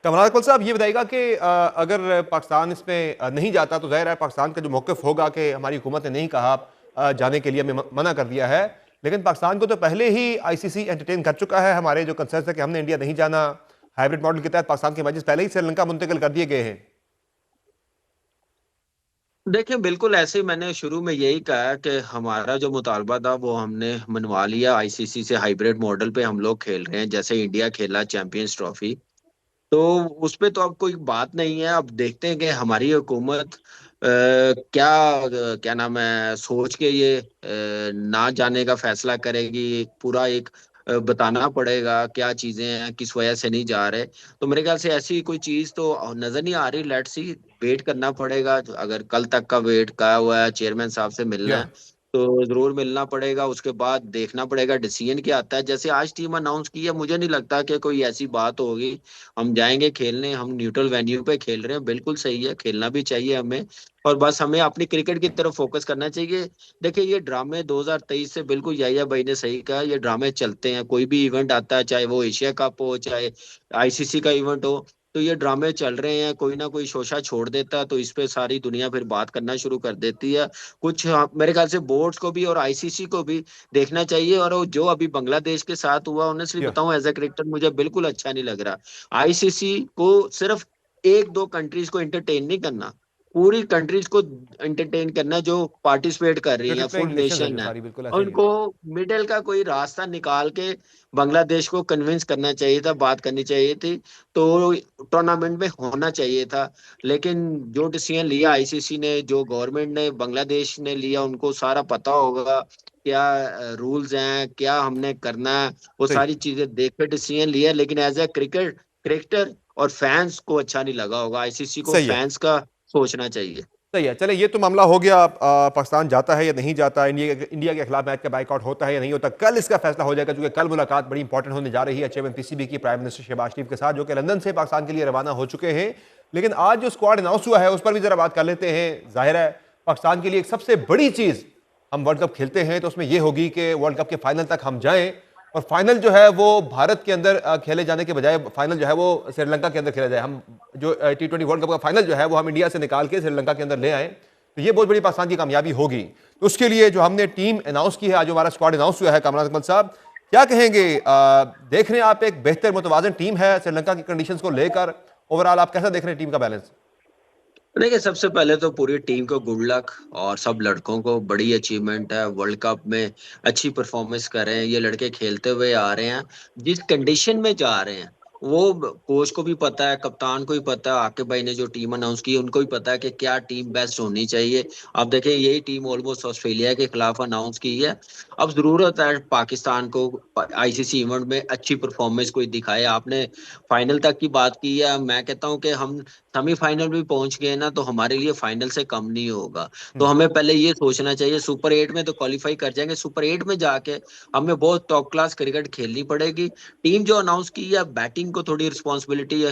कमरान अकमल साहब, ये बताइएगा कि अगर पाकिस्तान इसमें नहीं जाता तो ज़ाहिर है पाकिस्तान का जो मौक़िफ़ होगा कि हमारी हुकूमत ने नहीं कहा जाने के लिए, हमें मना कर दिया है। लेकिन पाकिस्तान को तो पहले ही आईसीसी एंटरटेन कर चुका है हमारे जो कंसर्न है कि हमने इंडिया नहीं जाना। हाइब्रिड मॉडल के तहत पाकिस्तान के मैचेस पहले ही श्रीलंका मुंतकिल कर दिए गए हैं। देखिए, बिल्कुल ऐसे ही मैंने शुरू में यही कहा कि हमारा जो मुतालबा था वो हमने मनवा लिया। आईसीसी से हाइब्रिड मॉडल पे हम लोग खेल रहे हैं, जैसे इंडिया खेला चैंपियंस ट्रॉफी। तो उस पे तो अब कोई बात नहीं है। अब देखते हैं कि हमारी हुकूमत क्या नाम है सोच के ये ना जाने का फैसला करेगी। पूरा एक बताना पड़ेगा क्या चीजें हैं, किस वजह से नहीं जा रहे। तो मेरे ख्याल से ऐसी कोई चीज तो नजर नहीं आ रही। लेट्स सी, वेट करना पड़ेगा। अगर कल तक का वेट कहा हुआ है, चेयरमैन साहब से मिलना या है तो जरूर मिलना पड़ेगा। उसके बाद देखना पड़ेगा डिसीजन क्या आता है। जैसे आज टीम अनाउंस की है, मुझे नहीं लगता कि कोई ऐसी बात होगी। हम जाएंगे खेलने, हम न्यूट्रल वेन्यू पे खेल रहे हैं, बिल्कुल सही है, खेलना भी चाहिए हमें। और बस हमें अपनी क्रिकेट की तरफ फोकस करना चाहिए। देखिए, ये ड्रामे 2023 से बिल्कुल याया भाई ने सही कहा, ये ड्रामे चलते हैं। कोई भी इवेंट आता है, चाहे वो एशिया कप हो, चाहे आईसीसी का इवेंट हो, तो ये ड्रामे चल रहे हैं। कोई ना कोई शोशा छोड़ देता है तो इस पे सारी दुनिया फिर बात करना शुरू कर देती है। कुछ मेरे ख्याल से बोर्ड्स को भी और आईसीसी को भी देखना चाहिए। और वो जो अभी बांग्लादेश के साथ हुआ, ऑनेस्टली या बताऊं, एज ए क्रिकेटर मुझे बिल्कुल अच्छा नहीं लग रहा। आईसीसी को सिर्फ एक दो कंट्रीज को एंटरटेन नहीं करना, पूरी कंट्रीज को एंटरटेन करना जो पार्टिसिपेट कर रही जो हैं, ट्रिपल फुल नेशंस है नेशन जो है। सारी, बिल्कुल और ऐसे ही है। उनको मिडिल का कोई रास्ता निकाल के बांग्लादेश को कन्विंस करना चाहिए था, बात करनी चाहिए थी। तो टूर्नामेंट में होना चाहिए था। लेकिन जो डिसीजन लिया आईसीसी ने, जो गवर्नमेंट ने बांग्लादेश ने लिया, उनको सारा पता होगा क्या रूल्स हैं, क्या हमने करना है। वो सही सारी चीजें देख के डिसीजन लिया। लेकिन एज ए क्रिकेटर और फैंस को अच्छा नहीं लगा होगा। आईसीसी को सही है। फैंस का सोचना चाहिए। सही है, चले ये तो मामला हो गया। पाकिस्तान जाता है या नहीं जाता, इंडिया के खिलाफ मैच का बाइकआउट होता है या नहीं होता, कल इसका फैसला हो जाएगा। क्योंकि कल मुलाकात बड़ी इंपॉर्टेंट होने जा रही है चेयरमैन पीसीबी की प्राइम मिनिस्टर शहबाज शरीफ के साथ, जो कि लंदन से पाकिस्तान के लिए रवाना हो चुके हैं। लेकिन आज जो स्क्वाड अनाउंस हुआ है उस पर भी जरा बात कर लेते हैं। जाहिर है पाकिस्तान के लिए एक सबसे बड़ी चीज, हम वर्ल्ड कप खेलते हैं तो उसमें यह होगी कि वर्ल्ड कप के फाइनल तक हम जाएं। और फाइनल जो है वो भारत के अंदर खेले जाने के बजाय फाइनल जो है वो श्रीलंका के अंदर खेला जाए। हम जो T20 वर्ल्ड कप का फाइनल जो है वो हम इंडिया से निकाल के श्रीलंका के अंदर ले आए, तो ये बहुत बड़ी पाकिस्तान की कामयाबी होगी। तो उसके लिए जो हमने टीम अनाउंस की है, आज हमारा स्क्वाड अनाउंस हुआ है, कामरान अकमल साहब क्या कहेंगे? देख रहे हैं आप एक बेहतर मुतवाजन टीम है श्रीलंका की कंडीशंस को लेकर, ओवरऑल आप कैसा देख रहे हैं टीम का बैलेंस? देखिए, सबसे पहले तो पूरी टीम को गुड लक। और सब लड़कों को बड़ी अचीवमेंट है, वर्ल्ड कप में अच्छी परफॉर्मेंस कर रहे हैं ये लड़के, खेलते हुए आ रहे हैं। जिस कंडीशन में जा रहे हैं वो कोच को भी पता है, कप्तान को भी पता है, आकिब भाई ने जो टीम अनाउंस की उनको भी पता है कि क्या टीम बेस्ट होनी चाहिए। अब देखिए, यही टीम ऑलमोस्ट ऑस्ट्रेलिया के खिलाफ अनाउंस की है। अब जरूरत है पाकिस्तान को आईसीसी इवेंट में अच्छी परफॉर्मेंस कोई दिखाए। आपने फाइनल तक की बात की है, मैं कहता हूं कि हम सेमीफाइनल भी पहुंच गए ना तो हमारे लिए फाइनल से कम नहीं होगा। तो हमें पहले ये सोचना चाहिए, सुपर एट में तो क्वालिफाई कर जाएंगे, सुपर एट में जाके हमें बहुत टॉप क्लास क्रिकेट खेलनी पड़ेगी। टीम जो अनाउंस की है, बैटिंग को थोड़ी रिस्पॉन्सिबिलिटी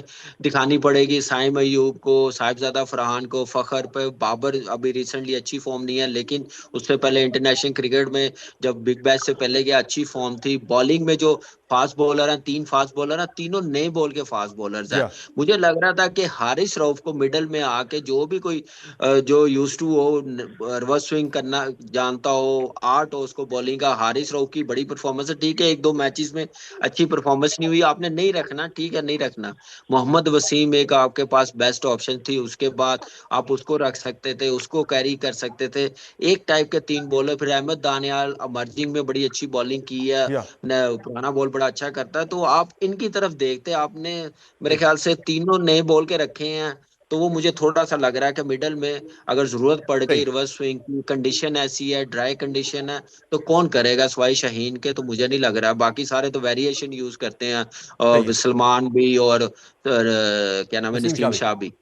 दिखानी पड़ेगी। साइम अयूब को, साहिबजादा फरहान को, फखर पे, बाबर अभी रिसेंटली अच्छी फॉर्म नहीं है, लेकिन उससे पहले इंटरनेशनल क्रिकेट में जब बिग बैश से पहले गया अच्छी फॉर्म थी। बॉलिंग में जो फास्ट बॉलर हैं, तीन फास्ट बॉलर हैं, तीनों नए बॉल के फास्ट बॉलर्स हैं। या मुझे लग रहा था कि हारिस रऊफ को मिडल में आके जो भी कोई जो यूज टू हो, रिवर्स स्विंग करना जानता हो, आर्ट हो उसको बॉलिंग का, हारिस रऊफ की बड़ी परफॉर्मेंस है। ठीक है, एक दो मैचेस में अच्छी परफॉर्मेंस नहीं हुई, आपने नहीं रखना, ठीक है नहीं रखना। मोहम्मद वसीम एक आपके पास बेस्ट ऑप्शन थी, उसके बाद आप उसको रख सकते थे, उसको कैरी कर सकते थे। एक टाइप के तीन बॉलर। फिर अहमद दानियाल अमर्जिंग में बड़ी अच्छी बॉलिंग की है, या पुराना बॉल बड़ा अच्छा करता है। तो आप इनकी तरफ देखते, आपने मेरे सही। ख्याल से तीनों नए बॉल के रखे हैं। तो वो मुझे थोड़ा सा लग रहा है कि मिडल में अगर जरूरत पड़ सही। गई, रिवर्स स्विंग की कंडीशन ऐसी है, ड्राई कंडीशन है, तो कौन करेगा स्वाई शाहीन के? तो मुझे नहीं लग रहा। बाकी सारे तो वेरिएशन यूज करते हैं, सही है। सलमान भी और क्या नाम है, नसीम शाह नसीम भी। शाह भी।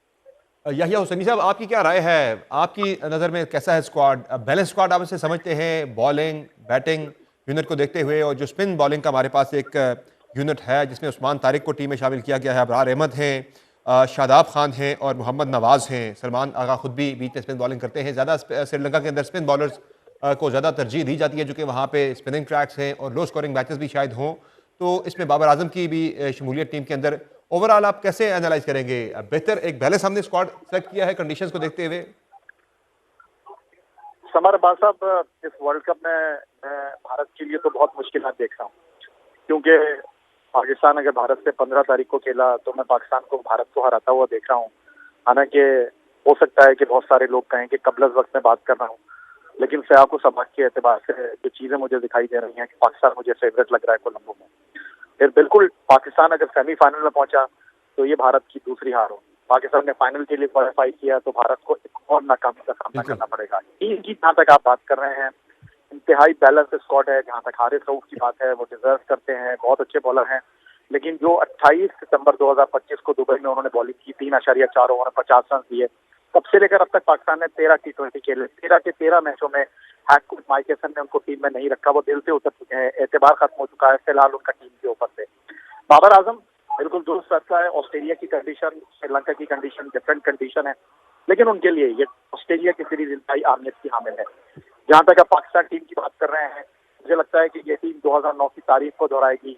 याहिया हुसैनी साहब, आपकी क्या राय है? आपकी नज़र में कैसा है स्क्वाड? बैलेंस स्क्वाड आप इसे समझते हैं बॉलिंग बैटिंग यूनिट को देखते हुए? और जो स्पिन बॉलिंग का हमारे पास एक यूनिट है जिसमें उस्मान तारिक को टीम में शामिल किया गया है, अबरार अहमद हैं, शादाब खान हैं और मोहम्मद नवाज हैं। सलमान आगा खुद भी बीच में स्पिन बॉलिंग करते हैं। ज़्यादा श्रीलंका के अंदर स्पिन बॉलर्स को ज़्यादा तरजीह दी जाती है, जो कि वहाँ पे स्पिनिंग ट्रैक्स हैं और लो स्कोरिंग मैचेस भी शायद हों। तो इसमें बाबर आजम की भी शमूलियत टीम के अंदर ओवरऑल आप कैसे एनालाइज करेंगे? बेहतर एक बैलेंस हमने स्क्वाड सेलेक्ट किया है कंडीशंस को देखते हुए? समर अब्बास साहब, इस वर्ल्ड कप में मैं भारत के लिए तो बहुत मुश्किलात देख रहा हूँ, क्योंकि पाकिस्तान अगर भारत से 15 तारीख को खेला तो मैं पाकिस्तान को भारत को हराता हुआ देख रहा हूँ। हालांकि हो सकता है कि बहुत सारे लोग कहें कि कबल वक्त में बात कर रहा हूँ, लेकिन फ़िया को सबक के एतबार से जो चीज़ें मुझे दिखाई दे रही हैं कि पाकिस्तान मुझे फेवरेट लग रहा है कोलंबो में। फिर बिल्कुल पाकिस्तान अगर सेमीफाइनल में पहुंचा तो ये भारत की दूसरी हार होगी। पाकिस्तान ने फाइनल के लिए क्वालिफाई किया तो भारत को एक और नाकामी का सामना बिल्कुल। करना पड़ेगा। टीम की जहाँ तक आप बात कर रहे हैं, इंतहाई बैलेंस स्क्वाड है। जहाँ तक हारिस रऊफ की बात है, वो डिजर्व करते हैं, बहुत अच्छे बॉलर हैं। लेकिन जो 28 सितंबर 2025 को दुबई में उन्होंने बॉलिंग की, 3.4 ओवर में 50 रन दिए, तब से लेकर अब तक पाकिस्तान ने 13 T20 खेले, 13 के 13 मैचों में हैककुट माइकेसन ने उनको टीम में नहीं रखा। वो दिल से उतर चुके हैं, एतबार खत्म हो चुका है फिलहाल उनका टीम के ऊपर से। बाबर आजम बिल्कुल दुरुस्त फैसला है। ऑस्ट्रेलिया की कंडीशन, श्रीलंका की कंडीशन डिफरेंट कंडीशन है, लेकिन उनके लिए ये ऑस्ट्रेलिया की सीरीज इंतहाई अहमियत की हामिल है। जहाँ तक आप पाकिस्तान टीम की बात कर रहे हैं, मुझे लगता है कि ये टीम 2009 की तारीख को दोहराएगी।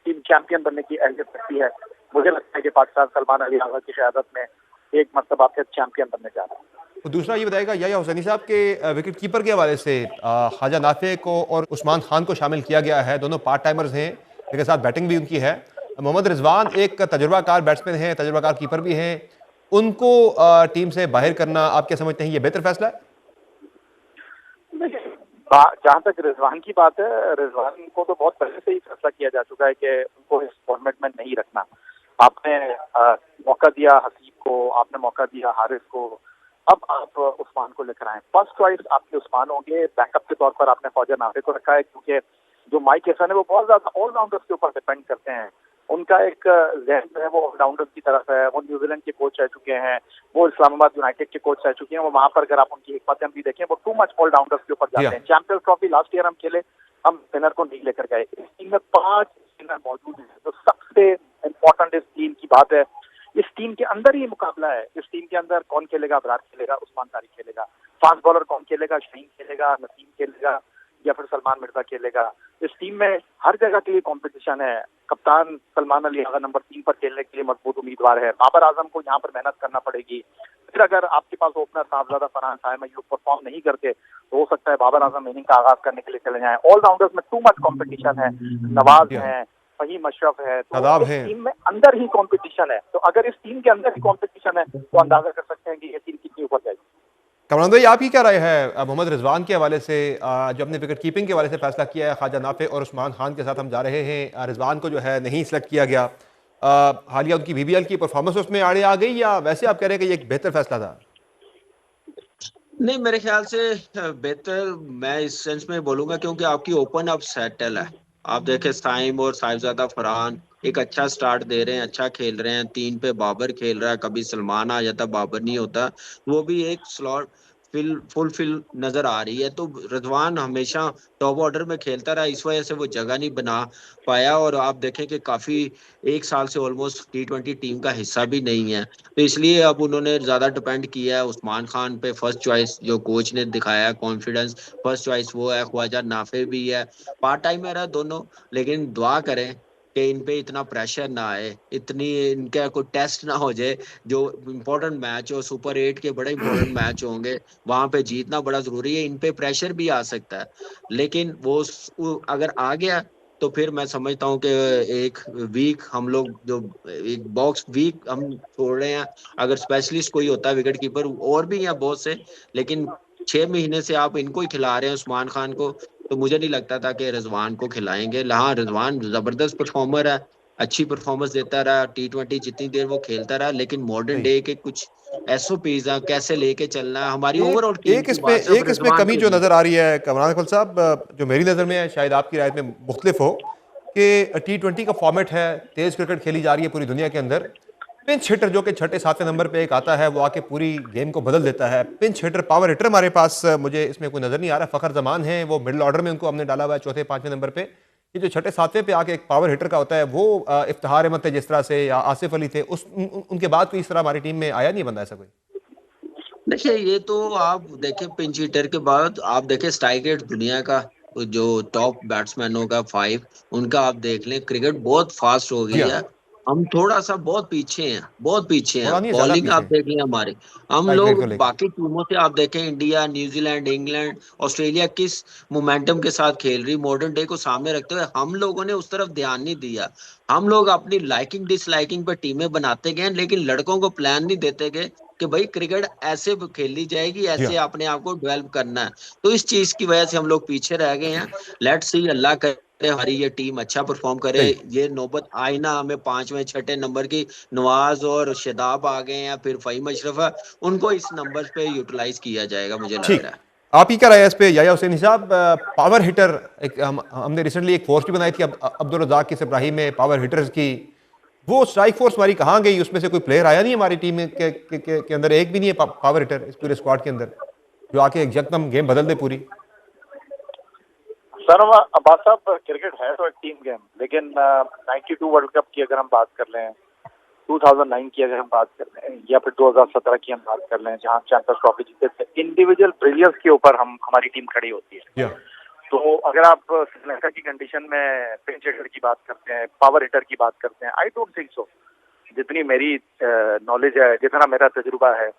टीम चैंपियन बनने की अहलियत रखती है। मुझे लगता है कि पाकिस्तान सलमान अली आगा की क़यादत में एक मरतबा फिर चैंपियन बनने जा रहा है। तो दूसरा ये बताएगा याया हुसैनी साहब के विकेट कीपर के हवाले से ख्वाजा नाफे को और उस्मान खान को शामिल किया गया है। दोनों पार्ट टाइमर्स हैं, इनके साथ बैटिंग भी उनकी है। मोहम्मद रिजवान एक तजुर्बाकार बैट्समैन हैं, तजुर्बाकार कीपर भी हैं। उनको टीम से बाहर करना आप क्या समझते हैं, ये बेहतर फैसला है? जहाँ तक रिजवान की बात है, रिजवान को तो बहुत पहले से ही फैसला किया जा चुका है कि उनको इस फॉर्मेट में नहीं रखना। आपने मौका दिया हसीब को, आपने मौका दिया हारिस को, अब आप उस्मान को लेकर आए। फर्स्ट चॉइस आपके उस्मान होंगे। बैकअप के तौर पर आपने ख्वाजा नाफे को रखा है, क्योंकि जो माइक हैसन है वो बहुत ज्यादा ऑलराउंडर्स के ऊपर डिपेंड करते हैं। उनका एक जहन जो है वो ऑलराउंडर्स की तरफ है। वो न्यूजीलैंड के कोच रह चुके हैं, वो इस्लामाबाद यूनाइटेड के कोच रह चुके हैं। वो वहां पर अगर आप उनकी हिकमत अमली देखें, वो टू मच ऑलराउंडर्स के ऊपर जी जाते हाँ। हैं। चैंपियंस ट्रॉफी लास्ट ईयर हम खेले, हम स्पिनर को नहीं लेकर गए। इस टीम में 5 स्पिनर मौजूद हैं। तो सबसे इम्पोर्टेंट इस टीम की बात है, इस टीम के अंदर ही मुकाबला है। इस टीम के अंदर कौन खेलेगा? अबरार खेलेगा, उस्मान तारिक खेलेगा। फास्ट बॉलर कौन खेलेगा? शहीन खेलेगा, नसीम खेलेगा, या फिर सलमान मिर्जा खेलेगा। इस टीम में हर जगह के लिए कंपटीशन है। कप्तान सलमान अली आगा नंबर 3 पर खेलने के लिए मजबूत उम्मीदवार है। बाबर आजम को यहाँ पर मेहनत करना पड़ेगी। फिर अगर आपके पास ओपनर साहबजादा फरहान साहिब ये परफॉर्म नहीं करते तो हो सकता है बाबर आजम इनिंग का आगाज करने के लिए चले जाएं। ऑलराउंडर्स में टू मच कंपटीशन है। नवाज जी हाँ। है, फहीम अशरफ है, शादाब तो इस हैं। टीम में अंदर ही कंपटीशन है। तो अगर इस टीम के अंदर ही कंपटीशन है तो अंदाजा कर सकते हैं कि ये टीम कितनी ऊपर जाएगी। कमरान भाई, आपकी क्या राय है मोहम्मद रिजवान के हवाले से? जो अपने विकेट कीपिंग के हवाले से फैसला किया है, ख्वाजा नाफे और उस्मान खान के साथ हम जा रहे हैं। रिजवान को जो है नहीं सिलेक्ट किया गया। हालिया उनकी बीबीएल की परफॉर्मेंस उसमें आड़े आ गई, या वैसे आप कह रहे हैं कि ये एक बेहतर फैसला था? नहीं, मेरे ख्याल से बेहतर मैं इस सेंस में बोलूंगा क्योंकि आपकी ओपन अब सेटल है। आप देखें साइम और साहिबजादा फरहान एक अच्छा स्टार्ट दे रहे हैं, अच्छा खेल रहे हैं। 3 पे बाबर खेल रहा है, कभी सलमान आ जाता, बाबर नहीं होता। वो भी एक स्लॉट फुलफिल नजर आ रही है। तो रिजवान हमेशा टॉप ऑर्डर में खेलता रहा, इस वजह से वो जगह नहीं बना पाया। और आप देखें कि काफी 1 साल से ऑलमोस्ट T20 टीम का हिस्सा भी नहीं है। तो इसलिए अब उन्होंने ज्यादा डिपेंड किया है उस्मान खान पे। फर्स्ट चॉइस जो कोच ने दिखाया कॉन्फिडेंस, फर्स्ट चॉइस वो है। ख्वाजा नाफे भी है, पार्ट टाइमर है दोनों। लेकिन दुआ करें कि इन पे इतना प्रेशर ना आए, इतनी इनका कोई टेस्ट ना हो जाए। जो इम्पोर्टेंट मैच हो, सुपर 8 के बड़े इंपॉर्टेंट मैच होंगे, वहां पे जीतना बड़ा जरूरी है। इन पे प्रेशर भी आ सकता है, लेकिन वो अगर आ गया तो फिर मैं समझता हूँ कि एक वीक हम लोग जो एक बॉक्स वीक हम छोड़ रहे हैं। अगर स्पेशलिस्ट कोई होता है विकेट कीपर, और भी हैं बहुत से, लेकिन 6 महीने से आप इनको ही खिला रहे हैं उस्मान खान को, तो मुझे नहीं लगता था कि रिजवान को खिलाएंगे। हाँ, रिजवान जबरदस्त परफॉर्मर है, अच्छी परफॉर्मेंस देता रहा T20 जितनी देर वो खेलता रहा। लेकिन मॉडर्न सही। डे के कुछ एसओपीज कैसे लेके चलना है, हमारी एक ओवरऑल टीम एक की इसमें बात सिर्फ एक इसमें रिजवान कमी पे जो नहीं। नज़र आ रही है कमरान अकमल साहब, जो मेरी नज़र में है, शायद आपकी राय में मुख्तलिफ हो, कि T20 का फॉर्मेट है, तेज़ क्रिकेट खेली जा रही है पूरी दुनिया के अंदर। पिंच हिटर जो कि छठे सातवें नंबर पे एक आता है, वो आके पूरी गेम को बदल देता है। पिंच हिटर, पावर हिटर हमारे पास मुझे इसमें कोई नज़र नहीं आ रहा। फ़खर जमान है, वो मिडिल ऑर्डर में उनको हमने डाला हुआ है चौथे पाँचवें नंबर पे। ये जो छठे सातवें पे आके एक पावर हिटर का होता है, वो इफ्तिखार अहमद थे जिस तरह से, या आसिफ अली थे, उनके बाद कोई इस तरह हमारी टीम में आया नहीं बंदा ऐसा कोई। देखिए, ये तो आप देखें पिंच हिटर के बाद आप देखें स्ट्राइक रेट दुनिया का जो टॉप बैट्समैनों का 5, उनका आप देख लें। क्रिकेट बहुत फास्ट हो जी गई हाँ। है। हम थोड़ा सा बहुत पीछे हैं, बहुत पीछे हैं। थोड़ा नहीं है, ज्यादा बॉलिंग आप पीछे। देख लें हमारी, हम स्ट्राइक रेट लोग को लेके। बाकी टीमों से आप देखें, इंडिया, न्यूजीलैंड, इंग्लैंड, ऑस्ट्रेलिया किस मोमेंटम के साथ खेल रही, मॉडर्न डे को सामने रखते हुए हम लोगों ने उस तरफ ध्यान नहीं दिया। हम लोग अपनी लाइकिंग डिसलाइकिंग पर टीमें बनाते गए, लेकिन लड़कों को प्लान नहीं देते गए कि भाई क्रिकेट ऐसे खेली जाएगी, जी ऐसे हाँ। अपने आप को डेवलप करना है। तो इस चीज की वजह से हम लोग पीछे रह गए हैं। लेट्स सी, अल्लाह करे हमारी ये टीम अच्छा परफॉर्म करे। सही। ये नौबत आई ना हमें पांचवें छठे नंबर की, नवाज और शादाब आ गए हैं, फिर फहीम अशरफ है, उनको इस नंबर पे यूटिलाइज किया जाएगा मुझे लग ठीक। रहा है। आप ही क्या राय है इस पे याया हुसैन साहब? पावर हिटर, एक हमने रिसेंटली एक फोर्स भी बनाई थी अब्दुल रजाक की इब्राहिम में, पावर हिटर्स की। वो स्ट्राइक फोर्स हमारी कहाँ गई? उसमें से कोई प्लेयर आया नहीं हमारी टीम के अंदर, एक भी नहीं है पावर हिटर इस पूरे स्क्वाड के अंदर जो आके एकदम गेम बदल दे पूरी। सर अब्बास साहब, क्रिकेट है तो एक टीम गेम, लेकिन 92 वर्ल्ड कप की अगर हम बात कर लें, 2009 की अगर हम बात कर लें, या फिर 2017 की हम बात कर लें जहां चैंपियंस ट्रॉफी जीते थे, इंडिविजुअल ब्रिलियंस के ऊपर हम हमारी टीम खड़ी होती है। या तो अगर आप श्रीलंका की कंडीशन में पिंच हिटर की बात करते हैं, पावर हिटर की बात करते हैं, आई डोंट थिंक सो। जितनी मेरी नॉलेज है, जितना मेरा तजुर्बा है,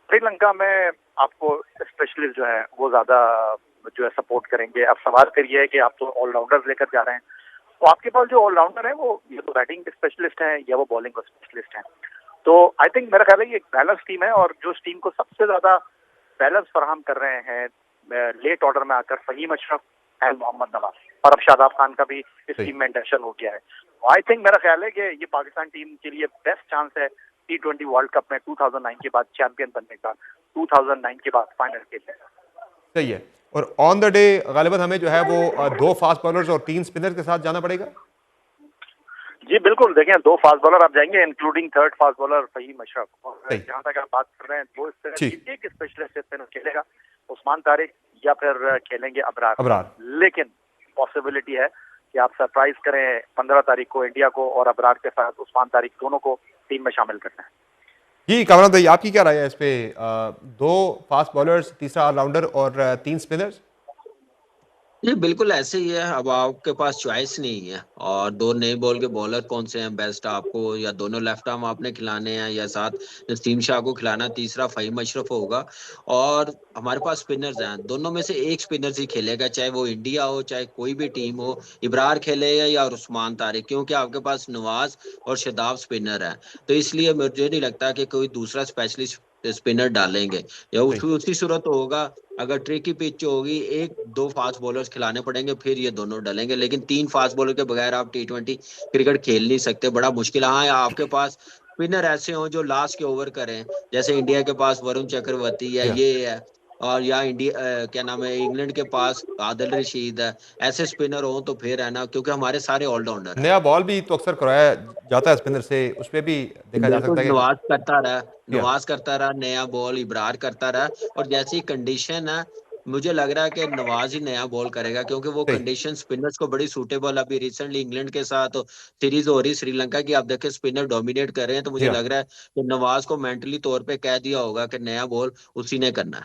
श्रीलंका में आपको स्पेशलिस्ट जो है वो ज्यादा जो है सपोर्ट करेंगे। अब सवाल फिर ये है कि आप तो ऑलराउंडर्स लेकर जा रहे हैं, तो आपके पास जो ऑलराउंडर है वो ये तो बैटिंग स्पेशलिस्ट हैं या वो बॉलिंग स्पेशलिस्ट हैं। तो आई थिंक मेरा ख्याल है ये एक बैलेंस टीम है, और जो इस टीम को सबसे ज्यादा बैलेंस फराहम कर रहे हैं लेट ऑर्डर में आकर फहीम अशरफ एंड मोहम्मद नवाज, और अब शादाब खान का भी इस सही। टीम में इंडक्शन हो गया है। आई थिंक मेरा ख्याल है कि ये पाकिस्तान टीम के लिए बेस्ट चांस है T20 वर्ल्ड कप में 2009 के बाद चैंपियन बनने का, 2009 के बाद फाइनल खेलने का। सही है। और ऑन द डे गालिबन हमें जो है वो दो फास्ट बॉलर्स और तीन स्पिनर्स के साथ जाना पड़ेगा। जी बिल्कुल, देखें, दो फास्ट बॉलर आप जाएंगे, including third fast bowler Faheem Ashraf, और सही। जहां तक आप बात कर रहे हैं दो स्पिनर ठीक। की, एक स्पेशलिस्ट स्पिनर खेलेगा उस्मान तारिक, या फिर खेलेंगे अबरार। अबरार। लेकिन पॉसिबिलिटी है कि आप सरप्राइज करें 15 तारीख को इंडिया को, और अबरार के साथ उस्मान तारिक दोनों को टीम में शामिल करना है। जी कामरान भाई, आपकी क्या राय है इस पे? दो फास्ट बॉलर्स, तीसरा ऑलराउंडर और तीन स्पिनर्स। ये बिल्कुल ऐसे ही है। अब आपके पास चॉइस नहीं है, और दो नए बॉल के बॉलर कौन से हैं बेस्ट आपको, या दोनों लेफ्ट आर्म आपने खिलाने हैं, या साथ नसीम शाह को खिलाना, तीसरा फहीम अशरफ होगा। और हमारे पास स्पिनर्स हैं, दोनों में से एक स्पिनर ही खेलेगा, चाहे वो इंडिया हो चाहे कोई भी टीम हो, इब्रार खेलेगा या उस्मान तारिक, क्योंकि आपके पास नवाज और शादाब स्पिनर है। तो इसलिए मुझे नहीं लगता कि कोई दूसरा स्पेशलिस्ट स्पिनर डालेंगे, या सही। उसी सूरत होगा अगर ट्रिकी पिच होगी, एक दो फास्ट बॉलर्स खिलाने पड़ेंगे, फिर ये दोनों डलेंगे। लेकिन तीन फास्ट बॉलर के बगैर आप T20 क्रिकेट खेल नहीं सकते, बड़ा मुश्किल है। हाँ, आपके पास स्पिनर ऐसे हो जो लास्ट के ओवर करें, जैसे इंडिया के पास वरुण चक्रवर्ती है, या ये है, और या इंडिया क्या नाम है, इंग्लैंड के पास आदिल रशीद है। ऐसे स्पिनर हो तो फिर है ना, क्योंकि हमारे सारे ऑलराउंडर हैं। नया बॉल भी तो अक्सर कराया जाता है स्पिनर से, उस पर भी देखा जा बिल्कुल, सकता है कि। नवाज करता रहा, या नवाज करता रहा, नया बॉल इब्रार करता रहा। और जैसी कंडीशन है, मुझे लग रहा है कि नवाज ही नया बॉल करेगा, क्योंकि वो सही। कंडीशन स्पिनर्स को बड़ी सूटेबल। अभी रिसेंटली इंग्लैंड के साथ सीरीज हो रही श्रीलंका की, आप देखें स्पिनर डोमिनेट कर रहे हैं, तो जी मुझे हाँ। लग रहा है कि नवाज को मेंटली तौर पे कह दिया होगा कि नया बॉल उसी ने करना है।